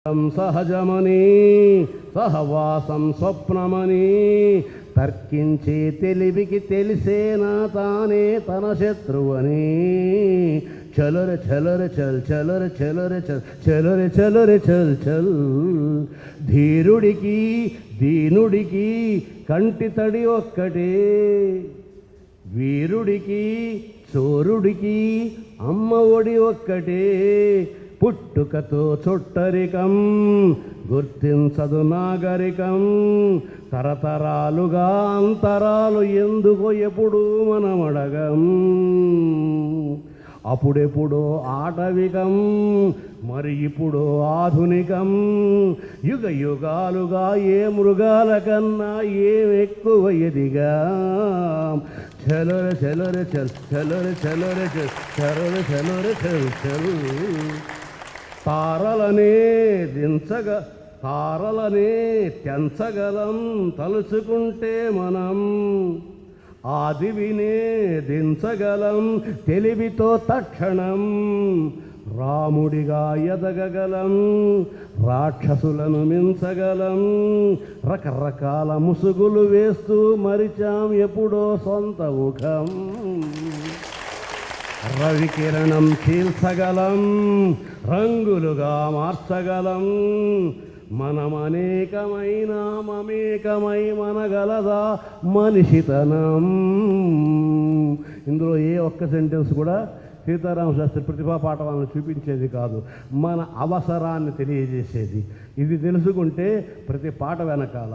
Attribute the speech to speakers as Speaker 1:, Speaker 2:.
Speaker 1: సహజమని సహవాసం స్వప్నమని తర్కించే తెలివికి తెలిసేనా తానే తన శత్రువని చలరే చలరే చల్ చలరే చలరే చల్ చలరే చలరే చల్ చల్ ధీరుడికి దీనుడికి కంటి తడి ఒక్కటే వీరుడికి చోరుడికి అమ్మ ఒడి ఒక్కటే పుట్టుకతో చుట్టరికం గుర్తించదు నాగరికం తరతరాలుగా అంతరాలు ఎందుకో ఎప్పుడు మనమడగం అప్పుడెప్పుడో ఆటవికం మరి ఇప్పుడు ఆధునికం యుగ యుగాలుగా ఏ మృగాల కన్నా ఏం ఎక్కువ ఎదిగా చలరే చలరే చల్ చలరే చలరే చల్ చలరే చలరే చల్ చల్ తారలనే తెంచగలం తలుచుకుంటే మనం ఆదివినే దించగలం తెలివితో తక్షణం రాముడిగా ఎదగగలం రాక్షసులను మించగలం రకరకాల ముసుగులు వేస్తూ మరిచాం ఎప్పుడో సొంత ముఖం రవికిరణం చీల్చగలం రంగులుగా మార్చగలం మనమనేకమైన మమేకమై మనగలదా మనిషితనం. ఇందులో ఏ ఒక్క సెంటెన్స్ కూడా సీతారామ శాస్త్రి ప్రతిభా పాఠవాలను చూపించేది కాదు, మన అవసరాన్ని తెలియజేసేది. ఇది తెలుసుకుంటే ప్రతి పాట వెనకాల